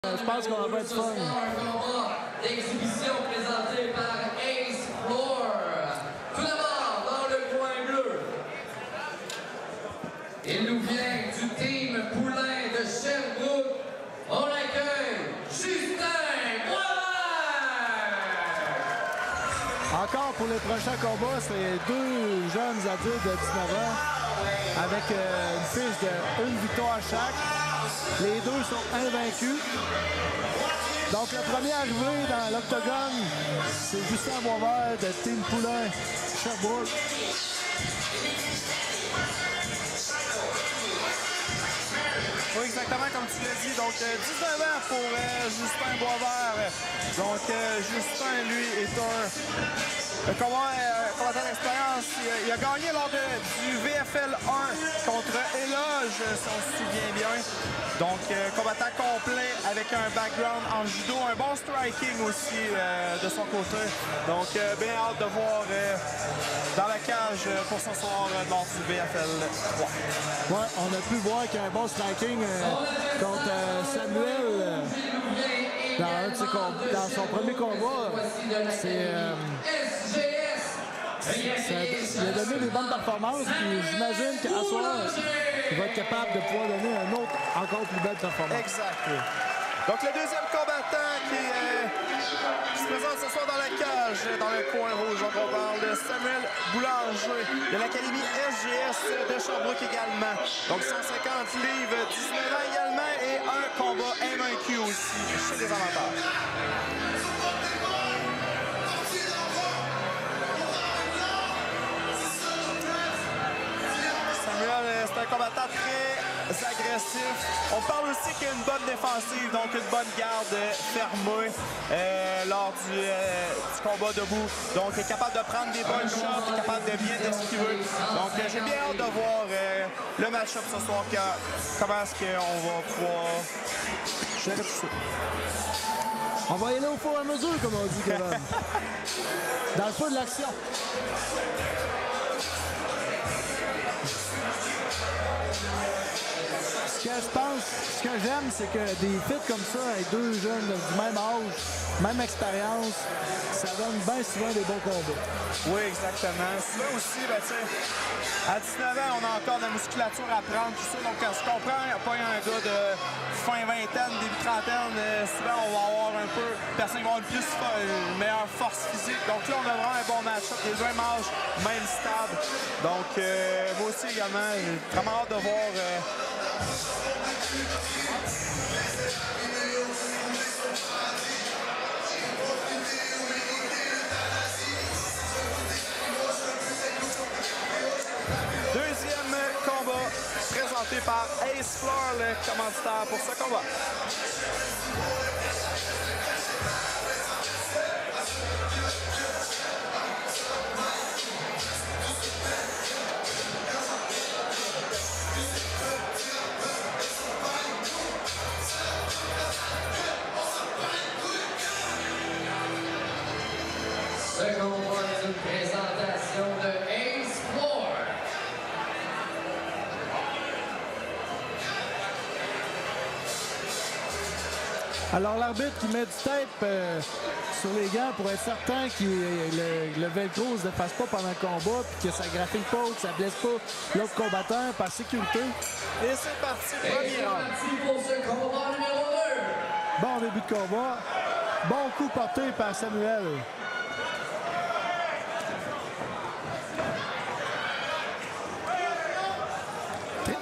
Je pense qu'on va être fun. Exhibition présentée par Ace Floor. Tout d'abord, dans le coin bleu, il nous vient du team Poulain de Sherbrooke. On accueille Justin Boisvert. Encore pour les prochains combats, c'est deux jeunes adultes de 19 ans avec une fiche de 1 victoire chaque. Les deux sont invaincus. Donc le premier arrivé dans l'octogone, c'est Justin Boisvert de Team Poulain Sherbrooke. Oui, exactement comme tu l'as dit. Donc 19 ans pour Justin Boisvert. Donc Justin, lui, est un combattant d'expérience. Il a gagné lors du VFL 1 contre Éloge, si on se souvient bien. Donc combattant complet avec un background en judo, un bon striking aussi de son côté. Donc bien hâte de voir dans la cage pour ce soir lors du VFL 3. Ouais, on a pu voir qu'il y a un bon striking contre Samuel dans son premier combat. Il a donné des bonnes performances, puis j'imagine qu'à soir, il va être capable de pouvoir donner un autre encore plus belle performance. Exact. Donc le deuxième combattant qui se présente ce soir dans la cage, dans le coin rouge. Donc on parle de Samuel Boulanger de l'Académie SGS de Sherbrooke également. Donc 150 livres, 19 ans également et un combat invaincu aussi chez les amateurs. Samuel, c'est un combattant très agressif. On parle aussi qu'il y a une bonne défensive, donc une bonne garde fermée lors du combat debout. Donc, il est capable de prendre des bonnes shots, il est capable de bien esquiver. Donc, j'ai bien hâte de voir le match-up ce soir. Comment est-ce qu'on va pouvoir gérer tout ça. On va y aller au fur et à mesure, comme on dit, Kevin. Dans le feu de l'action. Ce que je pense, ce que j'aime, c'est que des fits comme ça, avec deux jeunes du même âge, même expérience, ça donne bien souvent des bons combats. Oui, exactement. Souvent aussi, ben, à 19 ans, on a encore de la musculature à prendre, tout ça. Donc, quand je comprends, il n'y a pas un gars de fin vingtaine, début trentaine, souvent, on va avoir un peu, personne va avoir une meilleure force physique. Donc là, on a vraiment un bon match-up, les deux mêmes âges, même stade. Donc, moi aussi également, j'ai vraiment hâte de voir. Deuxième combat présenté par Ace Floor, le commanditaire pour ce combat. Ce combat est une présentation de Ace Floor. Alors, l'arbitre qui met du tape sur les gants pour être certain que le velcro ne se défasse pas pendant le combat, puis que ça graphine pas ou que ça blesse pas l'autre combattant par sécurité. Et c'est parti, premier round. C'est parti pour ce combat numéro 2. Bon début de combat. Bon coup porté par Samuel.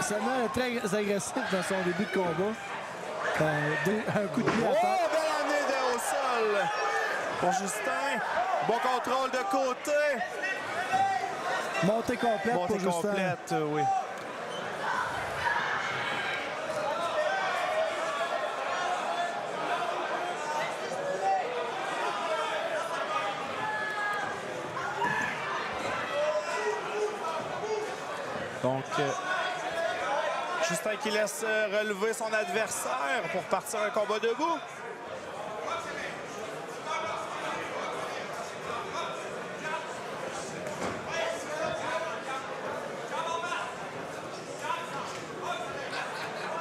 Samuel est très agressif dans son début de combat. Un coup de pied à terre. Oh, belle année au sol pour Justin. Bon contrôle de côté. Montée complète Montée pour Justin. complète, oui. Donc, Justin qui laisse relever son adversaire pour partir un combat debout.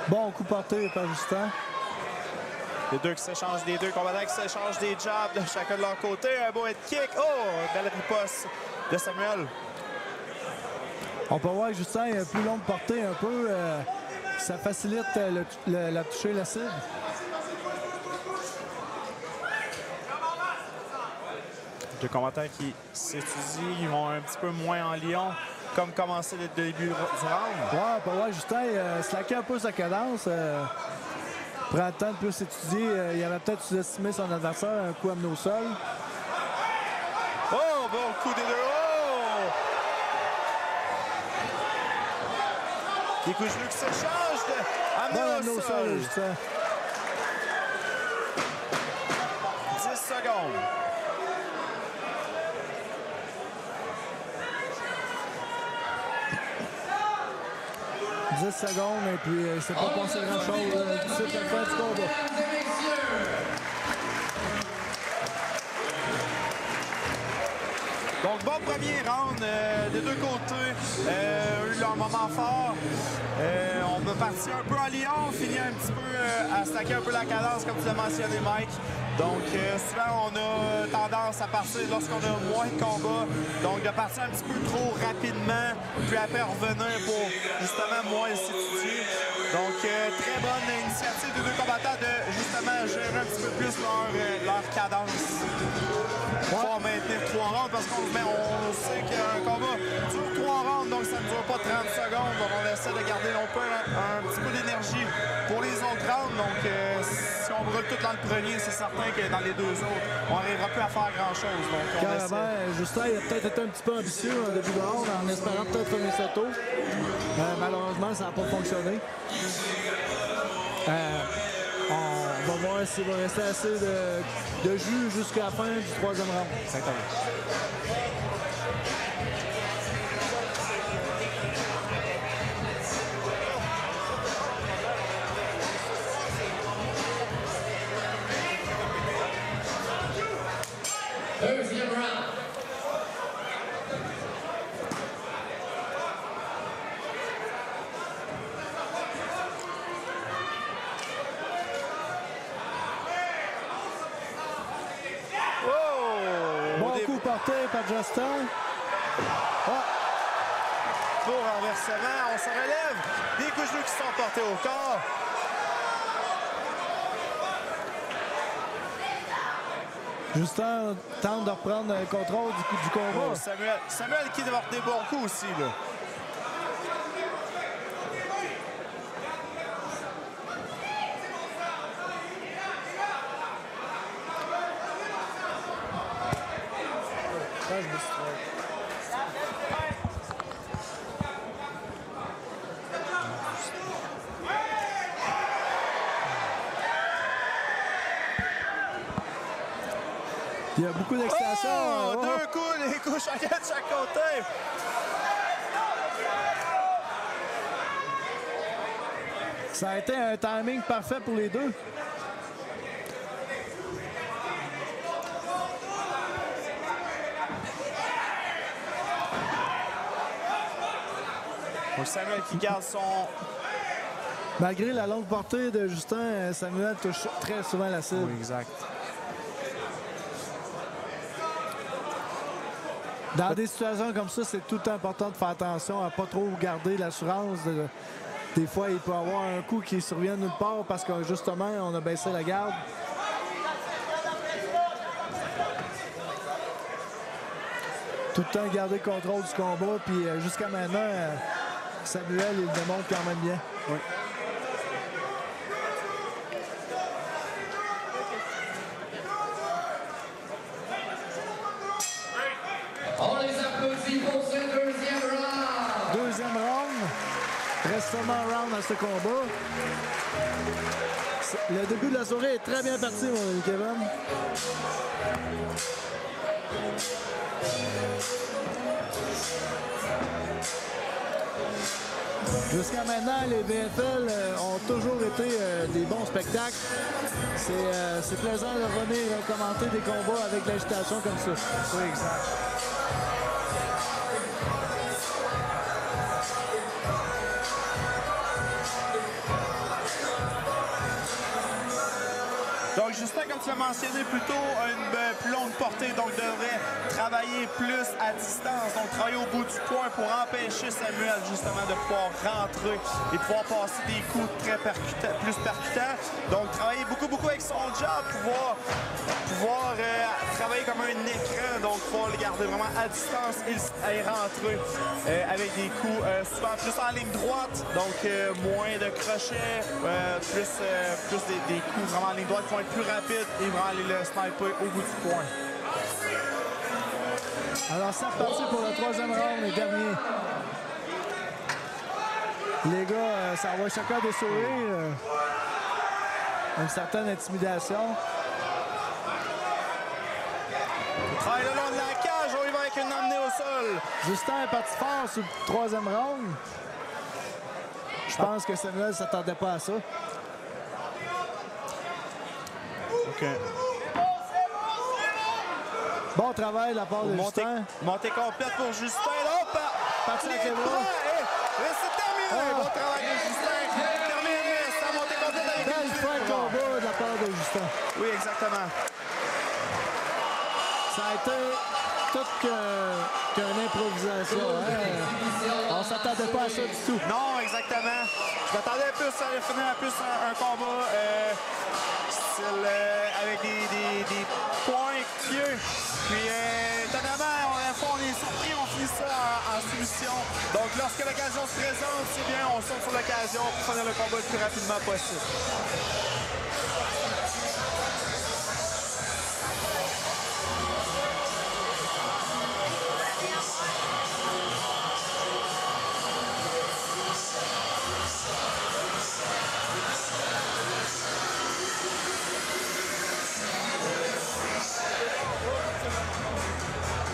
Bon coup porté par Justin. Les deux combattants qui s'échangent des jabs de chacun de leur côté. Un beau head kick. Oh, belle riposte de Samuel. On peut voir que Justin est plus long de portée un peu. Ça facilite la toucher, la cible. Deux combattants qui s'étudient, ils vont un petit peu moins en lion, comme commencé le début du round. Ouais, on peut voir que Justin slacker un peu sa cadence. Prend le temps de plus s'étudier. Il avait peut-être sous-estimé son adversaire, un coup amené au sol. Oh, bon coup des deux. Oh! Des coups de genoux qui s'échangent. Amené au sol. Justin. 10 secondes. « 10 secondes et puis c'est pas passé grand-chose. C'est la fin du combat. Donc, bon premier round des deux côtés. Eu leur moment fort. On va partir un peu en lion, finir un petit peu à stacker un peu la cadence, comme tu l'as mentionné, Mike. Donc, souvent, on a tendance à partir lorsqu'on a moins de combats. Donc, de partir un petit peu trop rapidement, puis après revenir pour justement moins s'étudier. Donc, très bonne initiative des deux combattants de justement gérer un petit peu plus leur cadence. Pour maintenir 3 rounds parce qu'on sait qu'un combat dure 3 rounds, donc ça ne dure pas 30 secondes. Donc, on essaie de garder un petit peu d'énergie pour les autres rounds. Donc, si on brûle tout dans le premier, c'est certain que dans les deux autres, on n'arrivera plus à faire grand-chose. Carrément, Justin il a peut-être été un petit peu ambitieux au début de round en espérant peut-être finir ça tôt. Malheureusement, ça n'a pas fonctionné. On va voir s'il va rester assez de jus jusqu'à la fin du 3e round. Exactement. Deuxième round. Porté par Justin. Pour renversement, on se relève. Des coups de genoux qui sont portés au corps. Justin tente de reprendre le contrôle du combat. Oh, Samuel qui doit avoir des bons coups aussi, là. Je me suis trompé. Il y a beaucoup d'extensions. Oh, deux coups, les coups chacun de chaque côté. Ça a été un timing parfait pour les deux. Samuel qui garde son... Malgré la longue portée de Justin, Samuel touche très souvent la cible. Oui, exact. Dans des situations comme ça, c'est tout le temps important de faire attention à ne pas trop garder l'assurance. Des fois, il peut y avoir un coup qui survient nulle part parce que justement, on a baissé la garde. Tout le temps garder le contrôle du combat. Puis jusqu'à maintenant, Samuel, il le démontre quand même bien. Oui. On les applaudit pour ce deuxième round. Deuxième round. Reste seulement un round à ce combat. Le début de la soirée est très bien parti, mon ami Kevin. Jusqu'à maintenant, les VFL ont toujours été des bons spectacles. C'est plaisant de revenir commenter des combats avec l'agitation comme ça. Oui, exact. Donc Justin, comme tu l'as mentionné plus tôt, a une plus longue portée, donc devrait travailler plus à distance, donc travailler au bout du point pour empêcher Samuel justement de pouvoir rentrer et pouvoir passer des coups très plus percutants. Donc travailler beaucoup avec son job, pouvoir travailler comme un écran, donc pouvoir le garder vraiment à distance et rentrer avec des coups souvent plus en ligne droite, donc moins de crochets, plus des coups vraiment en ligne droite qui vont être plus rapides et vraiment aller le sniper au bout du point. Alors, c'est reparti pour le troisième round et dernier. Les gars, ça envoie chacun des sourires. Une certaine intimidation. Travaille le long de la cage, on y va avec une emmenée au sol. Justin est parti fort sur le troisième round. Je pense que Samuel ne s'attendait pas à ça. OK. Bon travail de la part de Justin. Montée complète pour Justin. Hop! Parti avec les bras. C'est terminé. Bon travail de Justin. Terminé. Ça montée complète avec Belle fin de combat de la part de Justin. Oui, exactement. Ça a été toute qu'une improvisation. Hein? On ne s'attendait pas à ça du tout. Non, exactement. Je m'attendais plus à finir plus un combat avec des points pieux. Puis, étonnamment, on est surpris, on finit ça en soumission. Donc, lorsque l'occasion se présente, c'est bien, on saute sur l'occasion pour finir le combat le plus rapidement possible.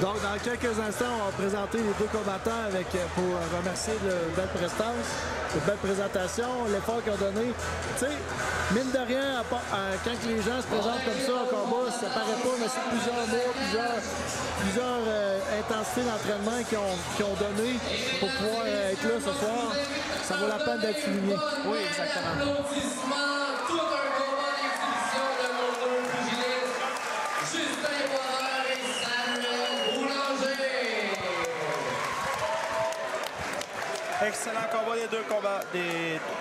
Donc, dans quelques instants, on va présenter les deux combattants pour remercier de belle prestance, de belle présentation, l'effort qu'ils ont donné. Tu sais, mine de rien, quand les gens se présentent comme ça en combat, ça paraît pas, mais c'est plusieurs mois, plusieurs intensités d'entraînement qu'ils ont donné pour pouvoir être là ce soir. Ça vaut la peine d'être souligné. Oui, exactement. Applaudissements, tout un combat d'exhibition de nos deux pugilistes, Justin Boisvert et Samuel Boulanger. Excellent combat des deux combats.